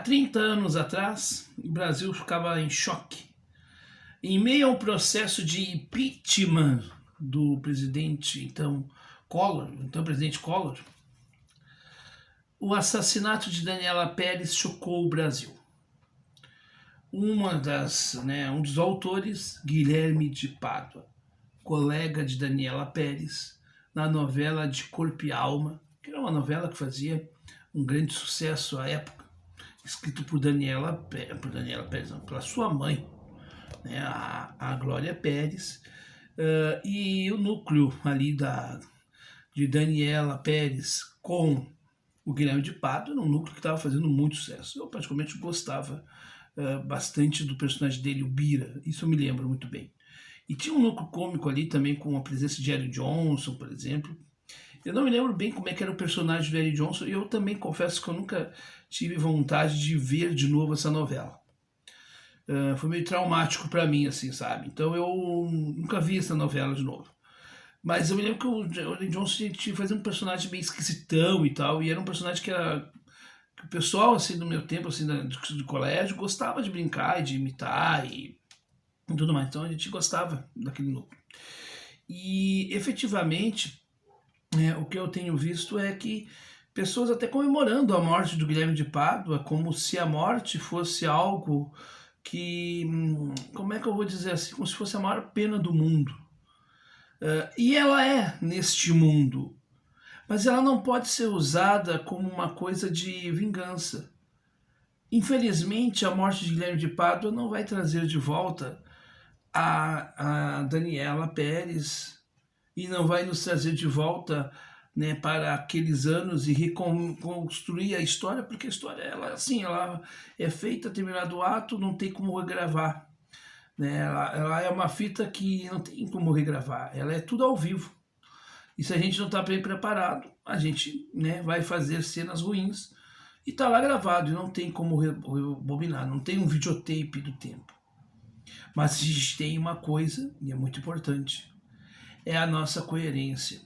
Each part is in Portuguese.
30 anos atrás, o Brasil ficava em choque. Em meio a um processo de impeachment do presidente, então presidente Collor, o assassinato de Daniela Pérez chocou o Brasil. Um dos autores, Guilherme de Pádua, colega de Daniela Pérez, na novela de Corpo e Alma, que era uma novela que fazia um grande sucesso à época, escrito por pela sua mãe, né, a Glória Pérez, e o núcleo ali de Daniela Pérez com o Guilherme de Pádua era um núcleo que estava fazendo muito sucesso. Eu praticamente gostava bastante do personagem dele, o Bira, isso eu me lembro muito bem. E tinha um núcleo cômico ali também com a presença de Eric Johnson, por exemplo. Eu não me lembro bem como é que era o personagem do Eric Johnson, e eu também confesso que eu nunca tive vontade de ver de novo essa novela. Foi meio traumático para mim, assim, sabe? Então eu nunca vi essa novela de novo. Mas eu me lembro que o Eric Johnson fazia um personagem meio esquisitão e tal, e era um personagem que o pessoal, assim, do meu tempo, assim, do colégio, gostava de brincar e de imitar e tudo mais. Então a gente gostava daquele núcleo. E efetivamente, o que eu tenho visto é que pessoas até comemorando a morte do Guilherme de Pádua, como se a morte fosse algo que, como é que eu vou dizer assim, como se fosse a maior pena do mundo. E ela é neste mundo, mas ela não pode ser usada como uma coisa de vingança. Infelizmente, a morte de Guilherme de Pádua não vai trazer de volta a Daniela Pérez e não vai nos trazer de volta, né, para aqueles anos e reconstruir a história, porque a história ela é feita, terminado o ato, não tem como regravar. Né? Ela é uma fita que não tem como regravar, ela é tudo ao vivo. E se a gente não está bem preparado, a gente, né, vai fazer cenas ruins e está lá gravado e não tem como rebobinar, não tem um videotape do tempo. Mas a gente tem uma coisa, e é muito importante, é a nossa coerência.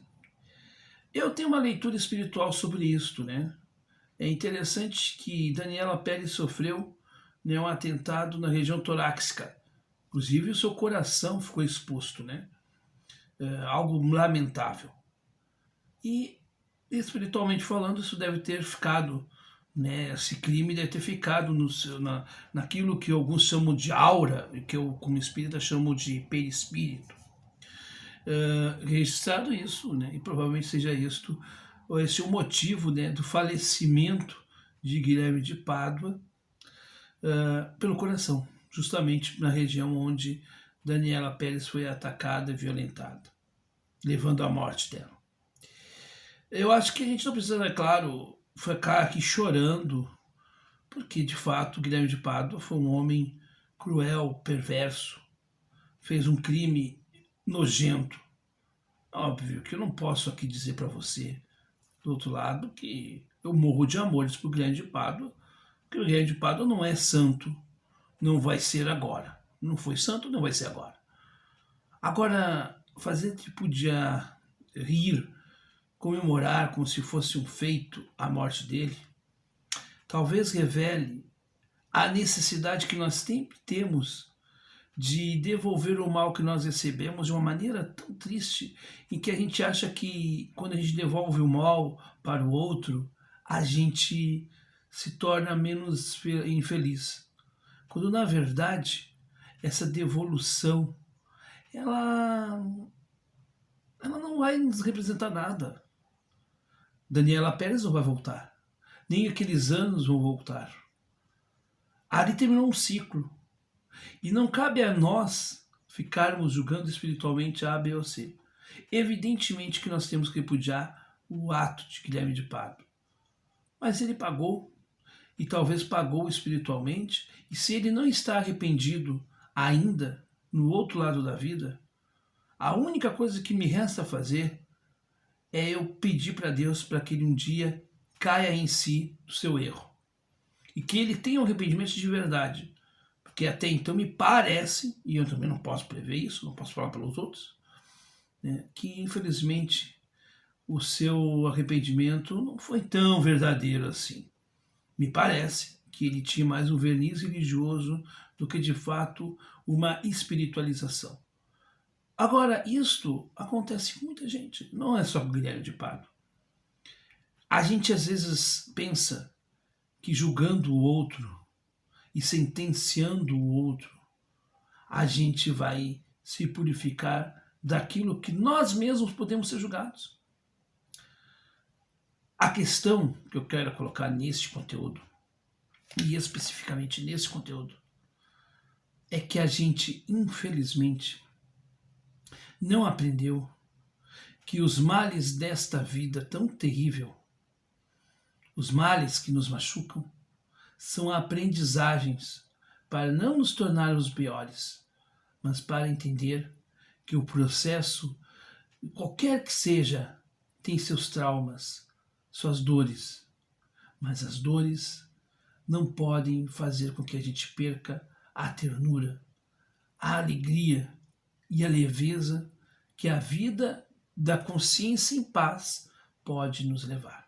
Eu tenho uma leitura espiritual sobre isto, né? É interessante que Daniela Pérez sofreu, né, um atentado na região torácica. Inclusive o seu coração ficou exposto, né? Algo lamentável. E espiritualmente falando, isso deve ter ficado, né? Esse crime deve ter ficado naquilo que alguns chamam de aura, que eu, como espírita, chamo de perispírito. Registrado isso, né? E provavelmente seja esse o motivo, né, do falecimento de Guilherme de Pádua pelo coração, justamente na região onde Daniela Pérez foi atacada e violentada, levando à morte dela. Eu acho que a gente não precisa, é claro, ficar aqui chorando, porque de fato Guilherme de Pádua foi um homem cruel, perverso, fez um crime nojento. Óbvio que eu não posso aqui dizer para você, do outro lado, que eu morro de amores por Guilherme de Pádua, porque o Guilherme de Pádua não é santo, não vai ser agora. Não foi santo, não vai ser agora. Agora, fazer tipo de rir, comemorar como se fosse um feito a morte dele, talvez revele a necessidade que nós sempre temos de devolver o mal que nós recebemos de uma maneira tão triste, em que a gente acha que quando a gente devolve o mal para o outro, a gente se torna menos infeliz. Quando na verdade essa devolução ela não vai nos representar nada. Daniela Pérez não vai voltar, nem aqueles anos vão voltar. Ali terminou um ciclo. E não cabe a nós ficarmos julgando espiritualmente A, B ou C. Evidentemente que nós temos que repudiar o ato de Guilherme de Pádua. Mas ele pagou, e talvez pagou espiritualmente, e se ele não está arrependido ainda no outro lado da vida, a única coisa que me resta fazer é eu pedir para Deus para que ele um dia caia em si do seu erro. E que ele tenha um arrependimento de verdade. Porque até então me parece, e eu também não posso prever isso, não posso falar pelos outros, né, que infelizmente o seu arrependimento não foi tão verdadeiro assim. Me parece que ele tinha mais um verniz religioso do que de fato uma espiritualização. Agora, isto acontece com muita gente, não é só com Guilherme de Pádua. A gente às vezes pensa que julgando o outro e sentenciando o outro, a gente vai se purificar daquilo que nós mesmos podemos ser julgados. A questão que eu quero colocar neste conteúdo, e especificamente nesse conteúdo, é que a gente, infelizmente, não aprendeu que os males desta vida tão terrível, os males que nos machucam, são aprendizagens para não nos tornarmos piores, mas para entender que o processo, qualquer que seja, tem seus traumas, suas dores, mas as dores não podem fazer com que a gente perca a ternura, a alegria e a leveza que a vida da consciência em paz pode nos levar.